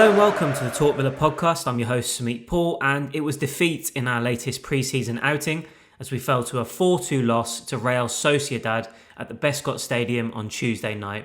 Hello and welcome to the Talk Villa podcast. I'm your host Sumeet Paul, and it was defeat in our latest pre-season outing as we fell to a 4-2 loss to Real Sociedad at the Bescot Stadium on Tuesday night.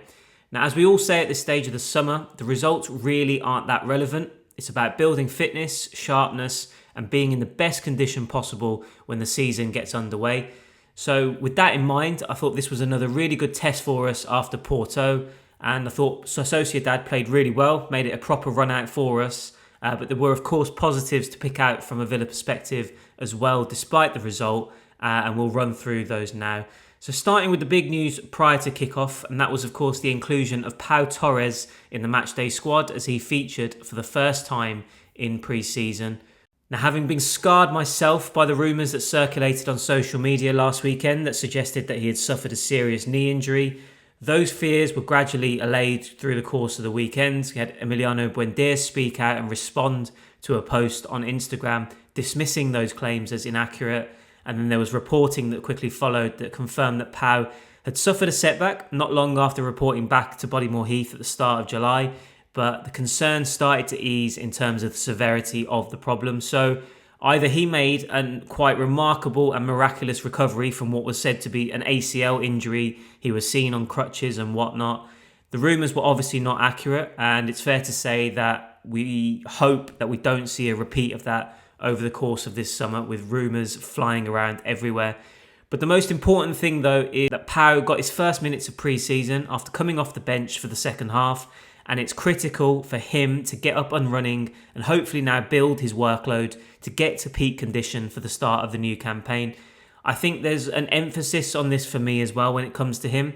Now, as we all say at this stage of the summer, the results really aren't that relevant. It's about building fitness, sharpness, and being in the best condition possible when the season gets underway. So with that in mind, I thought this was another really good test for us after Porto, and I thought Sociedad played really well, made it a proper run out for us. But there were, of course, positives to pick out from a Villa perspective as well, despite the result, and we'll run through those now. So starting with the big news prior to kickoff, and that was, of course, the inclusion of Pau Torres in the matchday squad as he featured for the first time in pre-season. Now, having been scarred myself by the rumours that circulated on social media last weekend that suggested that he had suffered a serious knee injury, those fears were gradually allayed through the course of the weekend. We had Emiliano Buendia speak out and respond to a post on Instagram dismissing those claims as inaccurate. And then there was reporting that quickly followed that confirmed that Pau had suffered a setback not long after reporting back to Bodymoor Heath at the start of July. But the concerns started to ease in terms of the severity of the problem. So either he made a quite remarkable and miraculous recovery from what was said to be an ACL injury. He was seen on crutches and whatnot. The rumours were obviously not accurate, and it's fair to say that we hope that we don't see a repeat of that over the course of this summer with rumours flying around everywhere. But the most important thing though is that Pau got his first minutes of pre-season after coming off the bench for the second half, and it's critical for him to get up and running and hopefully now build his workload to get to peak condition for the start of the new campaign. I think there's an emphasis on this for me as well when it comes to him,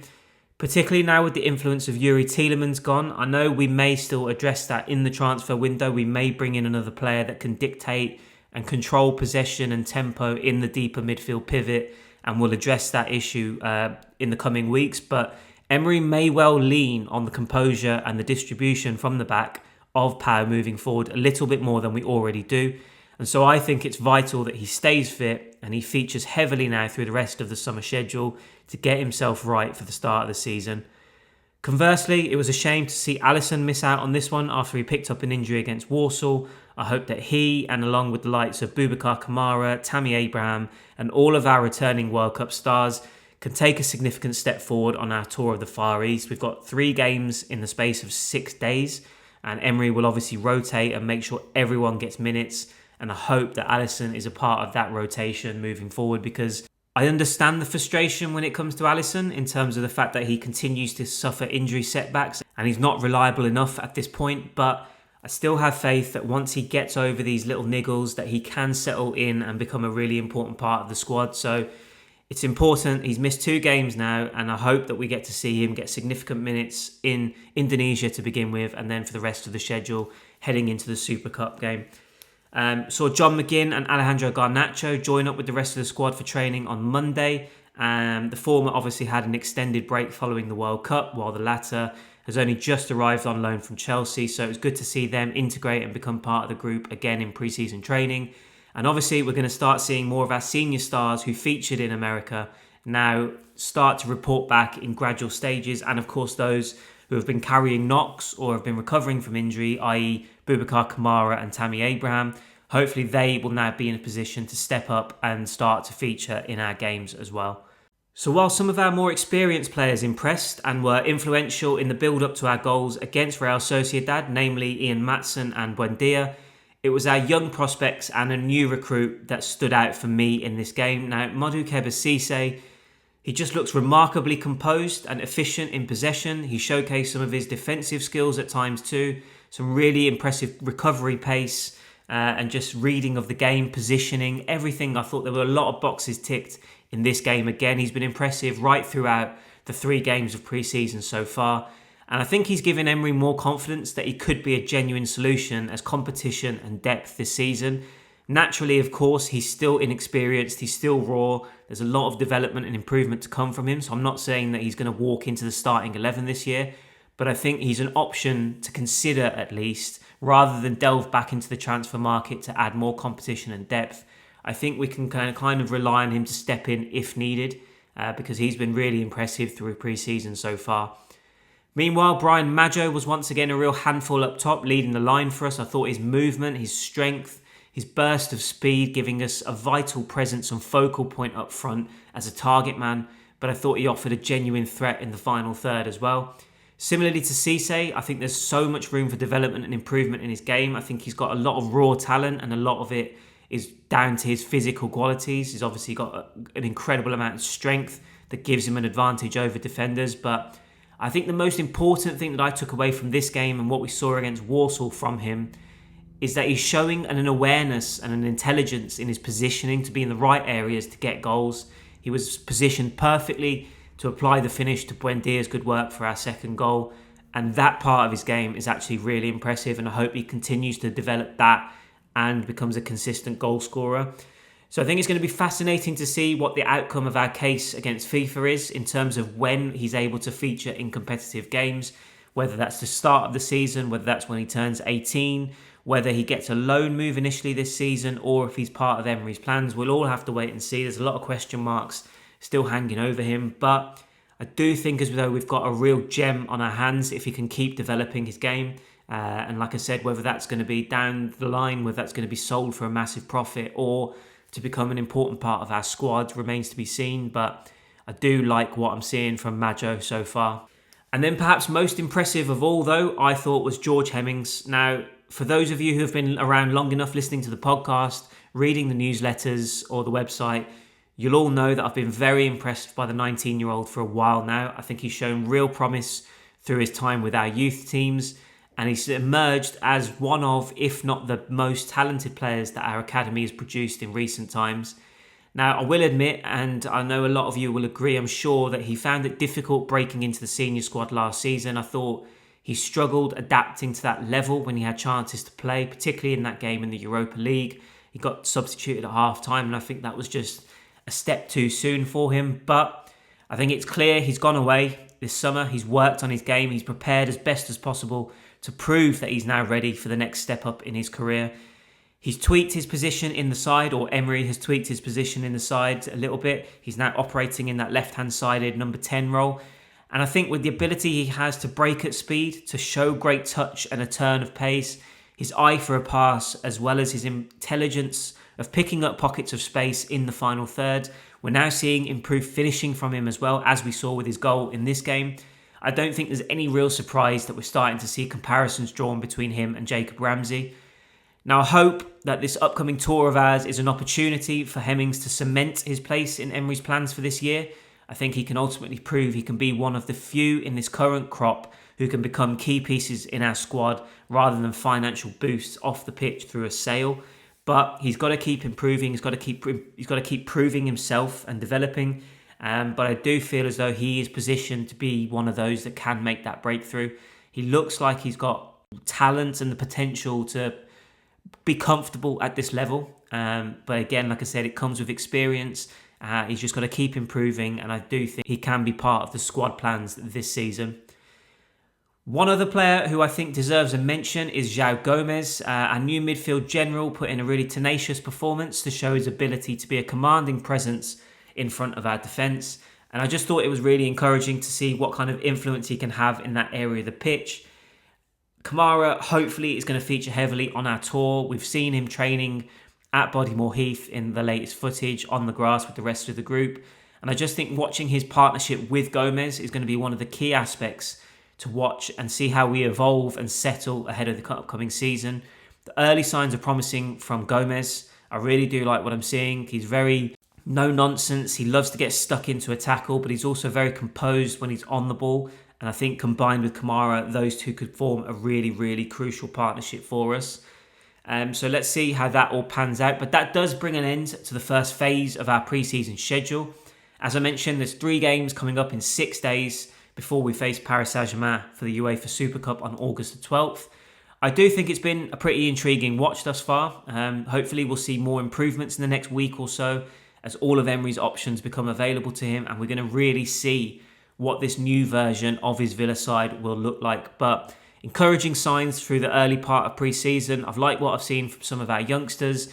particularly now with the influence of Youri Tielemans gone. I know we may still address that in the transfer window. We may bring in another player that can dictate and control possession and tempo in the deeper midfield pivot, and we'll address that issue in the coming weeks. But Emery may well lean on the composure and the distribution from the back of Pau moving forward a little bit more than we already do. And so I think it's vital that he stays fit and he features heavily now through the rest of the summer schedule to get himself right for the start of the season. Conversely, it was a shame to see Alisson miss out on this one after he picked up an injury against Warsaw. I hope that he, and along with the likes of Boubacar Kamara, Tammy Abraham, and all of our returning World Cup stars, can take a significant step forward on our tour of the Far East. We've got 3 games in the space of 6 days, and Emery will obviously rotate and make sure everyone gets minutes. And I hope that Alisson is a part of that rotation moving forward, because I understand the frustration when it comes to Alisson in terms of the fact that he continues to suffer injury setbacks and he's not reliable enough at this point. But I still have faith that once he gets over these little niggles, that he can settle in and become a really important part of the squad. So it's important. He's missed 2 games now, and I hope that we get to see him get significant minutes in Indonesia to begin with, and then for the rest of the schedule heading into the Super Cup game. Saw John McGinn and Alejandro Garnacho join up with the rest of the squad for training on Monday. The former obviously had an extended break following the World Cup, while the latter has only just arrived on loan from Chelsea. So it was good to see them integrate and become part of the group again in pre-season training. And obviously we're going to start seeing more of our senior stars who featured in America now start to report back in gradual stages. And of course those who have been carrying knocks or have been recovering from injury, i.e. Boubacar Kamara and Tammy Abraham, hopefully they will now be in a position to step up and start to feature in our games as well. So while some of our more experienced players impressed and were influential in the build-up to our goals against Real Sociedad, namely Ian Maatsen and Buendia, it was our young prospects and a new recruit that stood out for me in this game. Now, Madjo Cisse, he just looks remarkably composed and efficient in possession. He showcased some of his defensive skills at times too. Some really impressive recovery pace and just reading of the game, positioning, everything. I thought there were a lot of boxes ticked in this game again. He's been impressive right throughout the 3 games of pre-season so far. And I think he's given Emery more confidence that he could be a genuine solution as competition and depth this season. Naturally, of course, he's still inexperienced, he's still raw. There's a lot of development and improvement to come from him. So I'm not saying that he's going to walk into the starting 11 this year, but I think he's an option to consider at least, rather than delve back into the transfer market to add more competition and depth. I think we can kind of rely on him to step in if needed, because he's been really impressive through pre-season so far. Meanwhile, Brian Madjo was once again a real handful up top, leading the line for us. I thought his movement, his strength, his burst of speed, giving us a vital presence and focal point up front as a target man, but I thought he offered a genuine threat in the final third as well. Similarly to Cisse, I think there's so much room for development and improvement in his game. I think he's got a lot of raw talent, and a lot of it is down to his physical qualities. He's obviously got an incredible amount of strength that gives him an advantage over defenders, but I think the most important thing that I took away from this game and what we saw against Walsall from him is that he's showing an awareness and an intelligence in his positioning to be in the right areas to get goals. He was positioned perfectly to apply the finish to Buendia's good work for our second goal. And that part of his game is actually really impressive, and I hope he continues to develop that and becomes a consistent goal scorer. So I think it's going to be fascinating to see what the outcome of our case against FIFA is in terms of when he's able to feature in competitive games, whether that's the start of the season, whether that's when he turns 18, whether he gets a loan move initially this season, or if he's part of Emery's plans. We'll all have to wait and see. There's a lot of question marks still hanging over him, but I do think as though we've got a real gem on our hands if he can keep developing his game. And like I said, whether that's going to be down the line, whether that's going to be sold for a massive profit or to become an important part of our squad remains to be seen. But I do like what I'm seeing from Madjo so far. And then perhaps most impressive of all, though, I thought was George Hemmings. Now, for those of you who have been around long enough listening to the podcast, reading the newsletters or the website, you'll all know that I've been very impressed by the 19-year-old for a while now. I think he's shown real promise through his time with our youth teams, and he's emerged as one of, if not the most talented players that our academy has produced in recent times. Now, I will admit, and I know a lot of you will agree, I'm sure, that he found it difficult breaking into the senior squad last season. I thought he struggled adapting to that level when he had chances to play, particularly in that game in the Europa League. He got substituted at half-time, and I think that was just a step too soon for him. But I think it's clear he's gone away this summer. He's worked on his game. He's prepared as best as possible to prove that he's now ready for the next step up in his career. He's tweaked his position in the side, or Emery has tweaked his position in the side a little bit. He's now operating in that left-hand sided number 10 role. And I think with the ability he has to break at speed, to show great touch and a turn of pace, his eye for a pass, as well as his intelligence of picking up pockets of space in the final third, we're now seeing improved finishing from him as well, as we saw with his goal in this game. I don't think there's any real surprise that we're starting to see comparisons drawn between him and Jacob Ramsey. Now, I hope that this upcoming tour of ours is an opportunity for Hemmings to cement his place in Emery's plans for this year. I think he can ultimately prove he can be one of the few in this current crop who can become key pieces in our squad rather than financial boosts off the pitch through a sale. But he's got to keep improving. He's got to keep proving himself and developing. But I do feel as though he is positioned to be one of those that can make that breakthrough. He looks like he's got talent and the potential to be comfortable at this level. But again, like I said, it comes with experience. He's just got to keep improving, and I do think he can be part of the squad plans this season. One other player who I think deserves a mention is Joao Gomes. Our new midfield general put in a really tenacious performance to show his ability to be a commanding presence in front of our defence. And I just thought it was really encouraging to see what kind of influence he can have in that area of the pitch. Kamara hopefully is going to feature heavily on our tour. We've seen him training at Bodymoor Heath in the latest footage on the grass with the rest of the group. And I just think watching his partnership with Gomes is going to be one of the key aspects to watch and see how we evolve and settle ahead of the upcoming season. The early signs are promising from Gomes. I really do like what I'm seeing. He's very no nonsense. He loves to get stuck into a tackle, but he's also very composed when he's on the ball. And I think combined with Kamara, those two could form a really, really crucial partnership for us. So let's see how that all pans out. But that does bring an end to the first phase of our pre-season schedule. As I mentioned, there's 3 games coming up in 6 days before we face Paris Saint-Germain for the UEFA Super Cup on August the 12th. I do think it's been a pretty intriguing watch thus far. Hopefully we'll see more improvements in the next week or so as all of Emery's options become available to him, and we're going to really see what this new version of his Villa side will look like. But encouraging signs through the early part of pre-season. I've liked what I've seen from some of our youngsters.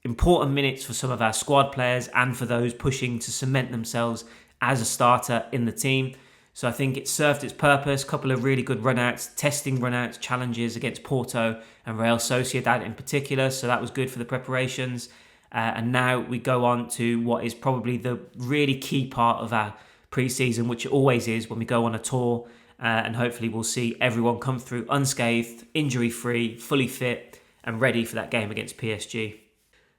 Important minutes for some of our squad players and for those pushing to cement themselves as a starter in the team. So I think it served its purpose. A couple of really good testing runouts, challenges against Porto and Real Sociedad in particular. So that was good for the preparations. And now we go on to what is probably the really key part of our pre-season, which it always is when we go on a tour. And hopefully we'll see everyone come through unscathed, injury-free, fully fit and ready for that game against PSG.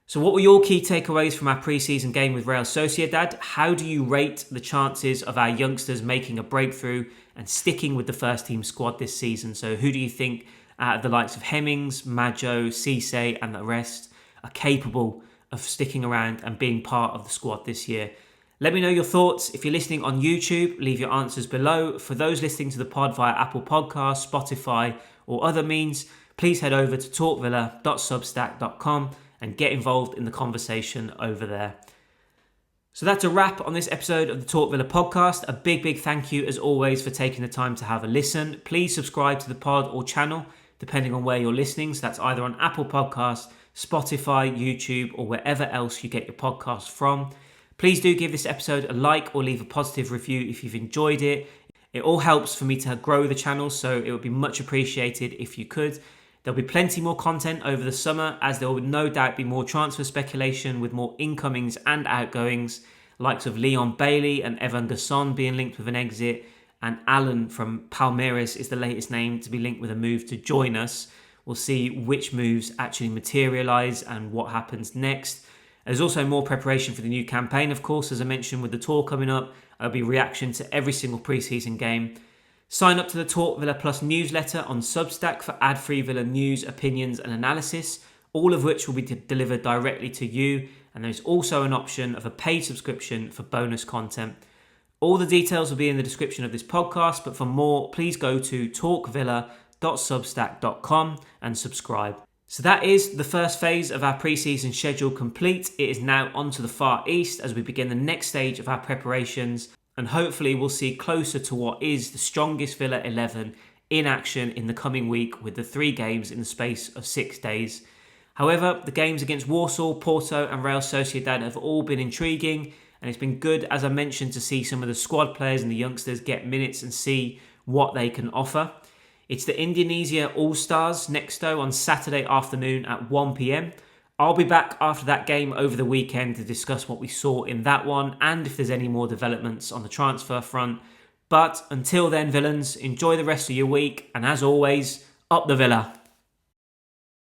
So what were your key takeaways from our pre-season game with Real Sociedad? How do you rate the chances of our youngsters making a breakthrough and sticking with the first team squad this season? So who do you think out of the likes of Hemmings, Madjo, Cisse and the rest are capable of sticking around and being part of the squad this year? Let me know your thoughts. If you're listening on YouTube, leave your answers below. For those listening to the pod via Apple Podcasts, Spotify or other means, please head over to talkvilla.substack.com and get involved in the conversation over there. So that's a wrap on this episode of the Talk Villa podcast. A big thank you as always for taking the time to have a listen. Please subscribe to the pod or channel depending on where you're listening. So that's either on Apple Podcasts, Spotify, YouTube or wherever else you get your podcasts from. Please do give this episode a like or leave a positive review if you've enjoyed it. It all helps for me to grow the channel, so it would be much appreciated if you could. There'll be plenty more content over the summer, as there will no doubt be more transfer speculation with more incomings and outgoings, likes of Leon Bailey and Evan Gasson being linked with an exit, and Alan from Palmeiras is the latest name to be linked with a move to join us. We'll see which moves actually materialise and what happens next. There's also more preparation for the new campaign, of course, as I mentioned, with the tour coming up. There'll be reaction to every single pre-season game. Sign up to the Talk Villa Plus newsletter on Substack for ad-free Villa news, opinions and analysis, all of which will be delivered directly to you. And there's also an option of a paid subscription for bonus content. All the details will be in the description of this podcast, but for more, please go to talkvilla.substack.com and subscribe. So that is the first phase of our pre-season schedule complete. It is now on to the Far East as we begin the next stage of our preparations. And hopefully we'll see closer to what is the strongest Villa 11 in action in the coming week with the 3 games in the space of 6 days. However, the games against Warsaw, Porto and Real Sociedad have all been intriguing, and it's been good, as I mentioned, to see some of the squad players and the youngsters get minutes and see what they can offer. It's the Indonesia All-Stars next though on Saturday afternoon at 1 p.m. I'll be back after that game over the weekend to discuss what we saw in that one and if there's any more developments on the transfer front. But until then, villains, enjoy the rest of your week, and as always, up the Villa.